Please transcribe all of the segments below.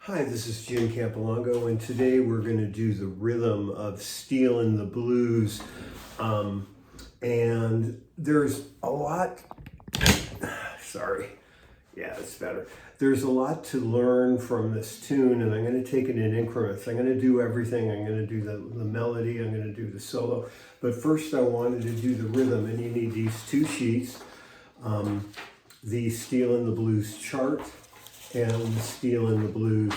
Hi, this is Jim Campilongo, and today we're going to do the rhythm of Steelin the Blues. And there's a lot, sorry, yeah, it's better. There's a lot to learn from this tune, and I'm going to take it in increments. I'm going to do everything. I'm going to do the melody, I'm going to do the solo. But first I wanted to do the rhythm, and you need these two sheets, the Steelin the Blues chart and the Steelin the Blues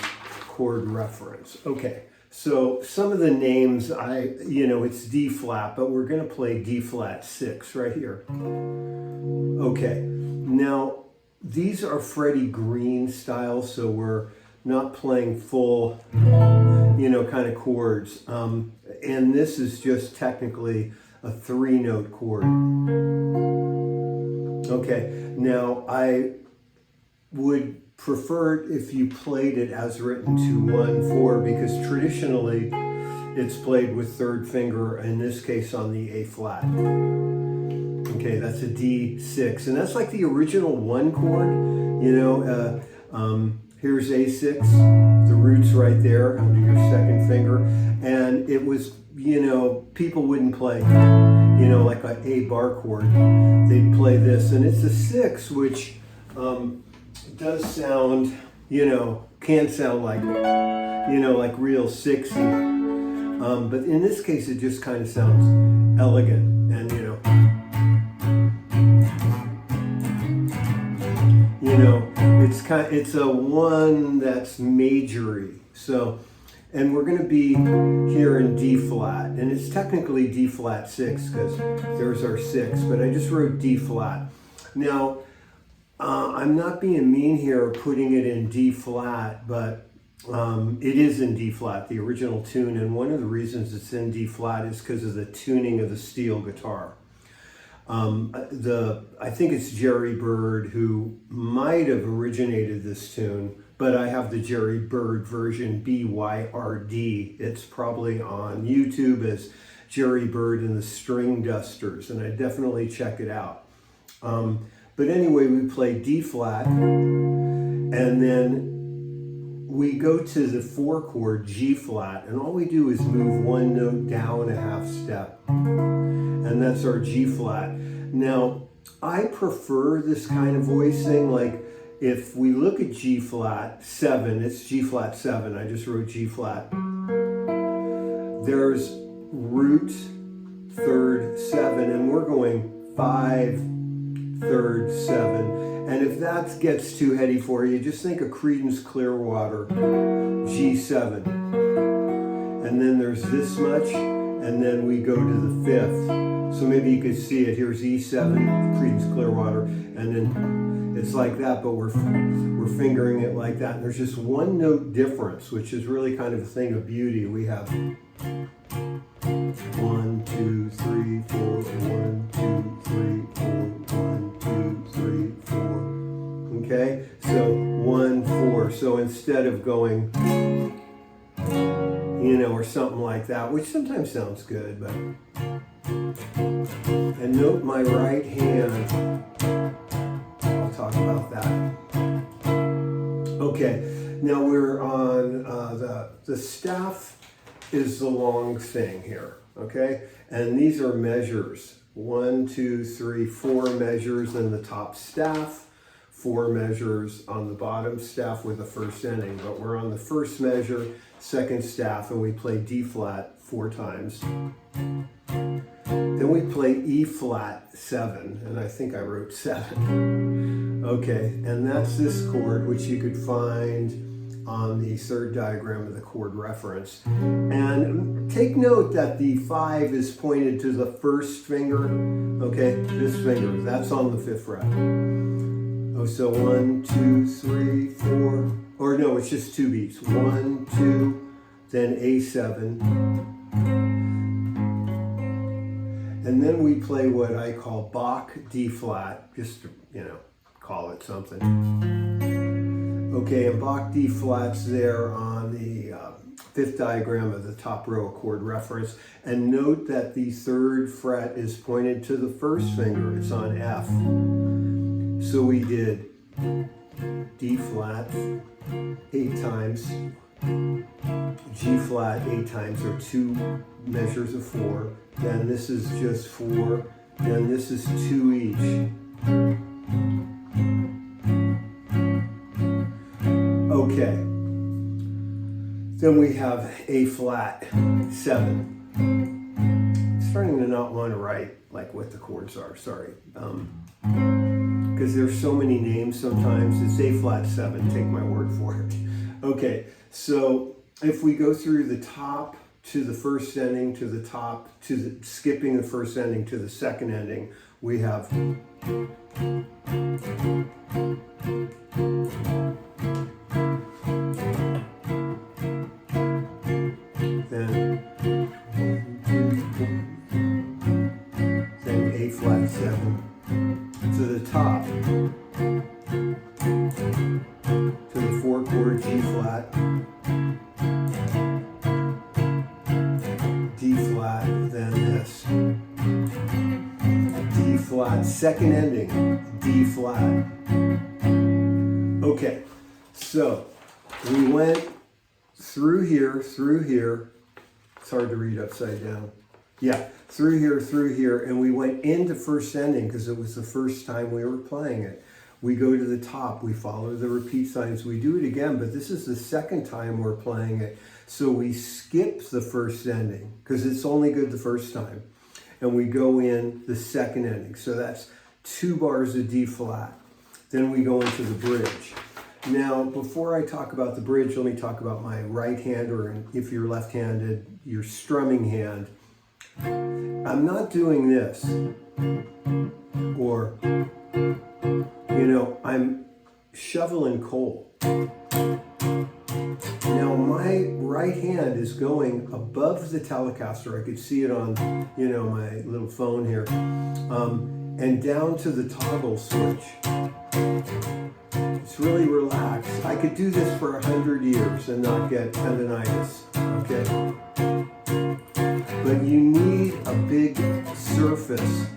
chord reference. Okay, so some of the names, it's D flat, but we're gonna play D flat 6 right here. Okay, now these are Freddie Green style, so we're not playing full, kind of chords. And this is just technically a 3-note chord. Okay, now I would prefer it if you played it as written to 1-4, because traditionally it's played with third finger, in this case on the A flat. Okay, that's a D6, and that's like the original 1 chord. Here's A6, the root's right there under your second finger, and it was, people wouldn't play, like an A bar chord. They'd play this, and it's a 6, which does sound, can sound like, like real 6y. But in this case, it just kind of sounds elegant, and it's a 1 that's majory. So, and we're going to be here in D flat, and it's technically D flat 6 because there's our 6, but I just wrote D flat. Now, I'm not being mean here putting it in D flat, but it is in D flat, the original tune, and one of the reasons it's in D flat is because of the tuning of the steel guitar. I think it's Jerry Byrd who might have originated this tune, but I have the Jerry Byrd version, BYRD. It's probably on YouTube as Jerry Byrd and the String Dusters, and I definitely check it out. But anyway, we play D flat, and then we go to the 4 chord, G flat, and all we do is move 1 note down a half step, and that's our G flat. Now, I prefer this kind of voicing. Like, if we look at G flat 7, it's G flat 7. I just wrote G flat. There's root, third, 7, and we're going 5, third, 7. And if that gets too heady for you, just think of Creedence Clearwater, G7. And then there's this much, and then we go to the 5th. So maybe you could see it. Here's E7, Creedence Clearwater, and then it's like that, but we're fingering it like that. And there's just 1 note difference, which is really kind of a thing of beauty. We have 1, 2, 3, 4, 1, 2, 3, 4, 1, 2, 3, 4. Okay, so 1, 4. So instead of going, or something like that, which sometimes sounds good, but. And note my right hand. I'll talk about that. Okay, now we're on the staff is the long thing here. Okay, and these are measures. 1, 2, 3, 4 measures in the top staff, 4 measures on the bottom staff with the first ending. But we're on the first measure, second staff, and we play D flat 4 times. Then we play E flat 7, and I think I wrote 7. Okay, and that's this chord, which you could find on the 3rd diagram of the chord reference. And take note that the 5 is pointed to the first finger. Okay, this finger, that's on the 5th fret. Oh, so 1, 2, 3, 4, or no, it's just 2 beats. 1, 2, then A7. And then we play what I call Bach D flat, just to, call it something. Okay, and Bach D flat's there on the 5th diagram of the top row chord reference. And note that the 3rd fret is pointed to the first finger. It's on F. So we did D flat, 8 times, G flat 8 times, or 2 measures of 4. Then this is just 4. Then this is 2 each. Okay. Then we have A flat 7. Starting to not want to write like what the chords are, sorry. Because there's so many names sometimes. It's A flat 7, take my word for it. Okay, so if we go through the top to the first ending, to the top, to the, skipping the first ending to the second ending, we have then A flat 7 to the top, to the 4 chord G flat, D flat, then this, D flat, second ending, D flat. Okay, so we went through here, it's hard to read upside down. Yeah, through here, and we went into first ending because it was the first time we were playing it. We go to the top, we follow the repeat signs, we do it again, but this is the second time we're playing it. So we skip the first ending because it's only good the first time. And we go in the second ending. So that's 2 bars of D flat. Then we go into the bridge. Now, before I talk about the bridge, let me talk about my right hand, or if you're left-handed, your strumming hand. I'm not doing this, or, you know, I'm shoveling coal. Now my right hand is going above the Telecaster. I could see it on, you know, my little phone here, and down to the toggle switch. It's really relaxed. I could do this for 100 years and not get tendonitis, okay? But you need a big surface.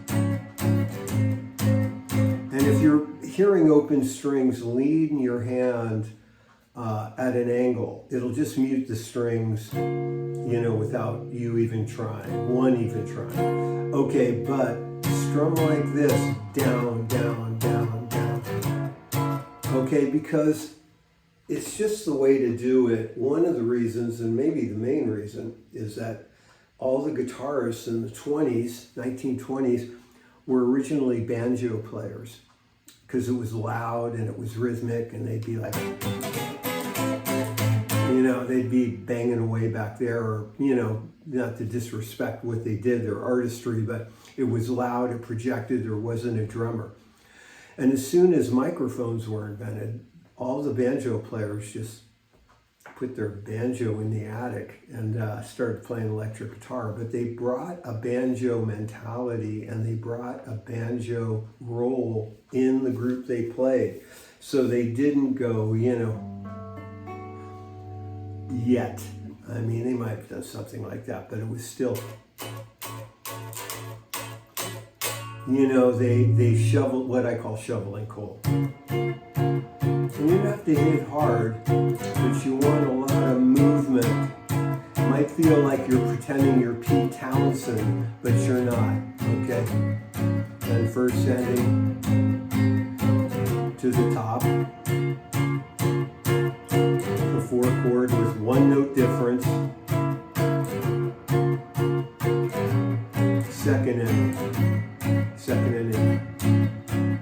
And if you're hearing open strings, lean your hand at an angle. It'll just mute the strings, you know, without you even trying, one even trying. Okay, but strum like this, down, down, down, down. Okay, because it's just the way to do it. One of the reasons, and maybe the main reason, is that all the guitarists in the 20s, 1920s, were originally banjo players because it was loud and it was rhythmic, and they'd be like, you know, they'd be banging away back there, or, you know, not to disrespect what they did, their artistry, but it was loud, it projected, there wasn't a drummer. And as soon as microphones were invented, all the banjo players just put their banjo in the attic and started playing electric guitar. But they brought a banjo mentality and they brought a banjo role in the group they played. So they didn't go, you know, yet. I mean, they might have done something like that, but it was still, you know, they shoveled, what I call shoveling coal. And you don't have to hit hard, but you want a lot of movement. It might feel like you're pretending you're Pete Townsend, but you're not, okay? And first ending to the top. The 4 chord with 1 note difference. Second ending.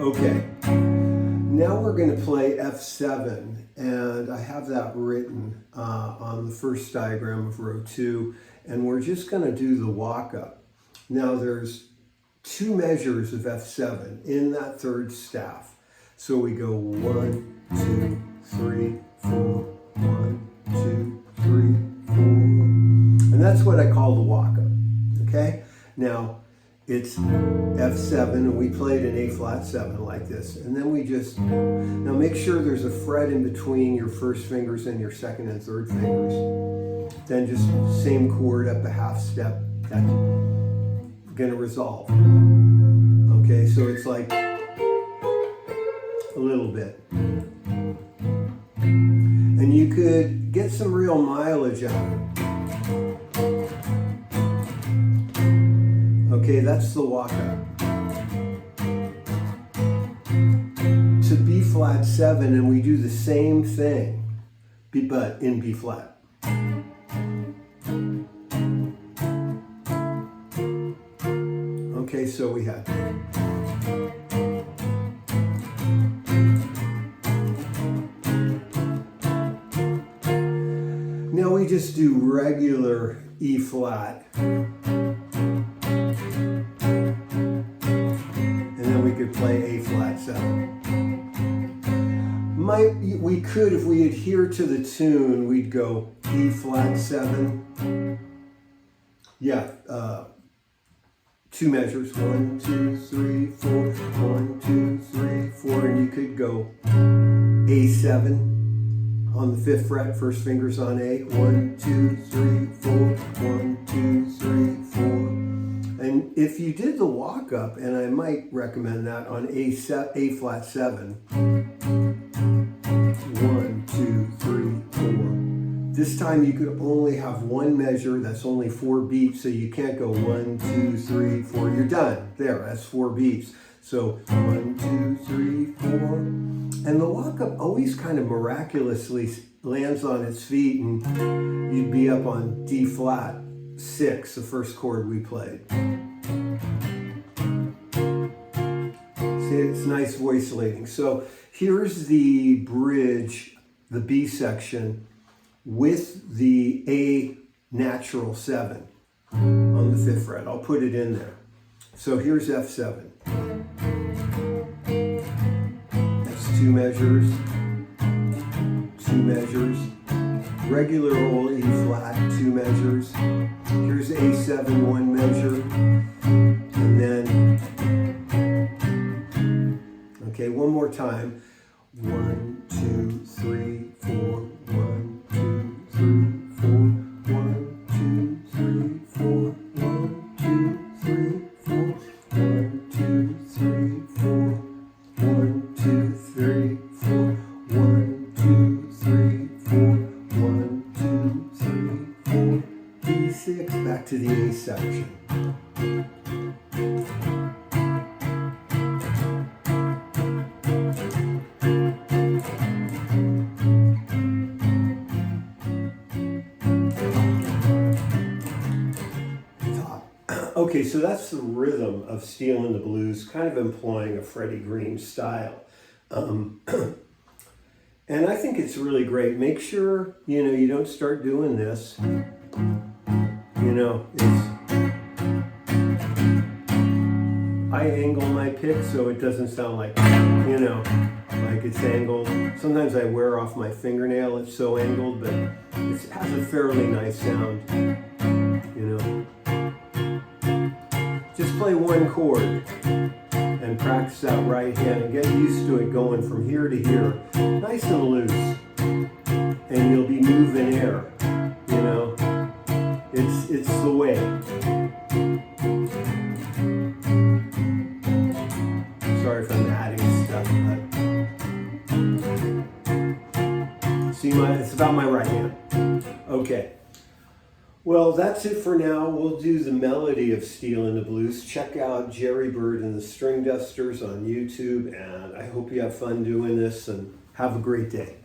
Okay. Now we're going to play F7, and I have that written on the first diagram of row 2, and we're just going to do the walk-up. Now there's 2 measures of F7 in that third staff. So we go 1, 2, 3, 4, 1, 2, 3, 4. And that's what I call the walk-up, okay? Now, it's F7, and we played an A flat 7 like this. And then we just, now make sure there's a fret in between your first fingers and your second and third fingers. Then just same chord up a half step, that's gonna resolve. Okay, so it's like a little bit. And you could get some real mileage out of it. Okay, that's the walk-up. To B flat 7, and we do the same thing, but in B flat. Okay, so we have now we just do regular E flat. And then we could play A flat 7. We could, if we adhere to the tune, we'd go E flat 7. Yeah, 2 measures, 1, 2, 3, 4, 1, 2, 3, 4, and you could go A7 on the 5th fret, first fingers on A, 1, 2, 3, 4, 1, 2, 3, 4. And if you did the walk up, and I might recommend that on A flat 7, 1, 2, 3, 4. This time you could only have one measure, that's only 4 beats, so you can't go 1, 2, 3, 4, you're done. There, that's 4 beats. So 1, 2, 3, 4. And the walk-up always kind of miraculously lands on its feet, and you'd be up on D flat 6, the first chord we played. See, it's nice voice leading. So here's the bridge, the B section, with the A natural 7 on the 5th fret. I'll put it in there. So here's F7. That's 2 measures, 2 measures, regular old E flat, 2 measures. Here's A7, 1 measure, and then, okay, one more time. 1, 2, 3, 4, 1, 2, 3, 4, 1, 2, 3, 4, 1, 2, 3, 4, 1, 2, 3, 4, 1, 2, 3, 4, 1, 2, 3, 4, 1, 2, 3, 4, B6, back to the A section. Okay, so that's the rhythm of Steelin the Blues, kind of employing a Freddie Green style. And I think it's really great. Make sure, you don't start doing this. I angle my pick so it doesn't sound like, like it's angled. Sometimes I wear off my fingernail, it's so angled, but it has a fairly nice sound, Just play one chord and practice that right hand and get used to it going from here to here, nice and loose, and you'll be moving air, It's the way. Sorry if I'm adding stuff, but see, it's about my right hand. Okay. Well, that's it for now. We'll do the melody of Steelin the Blues. Check out Jerry Bird and the String Dusters on YouTube, and I hope you have fun doing this, and have a great day.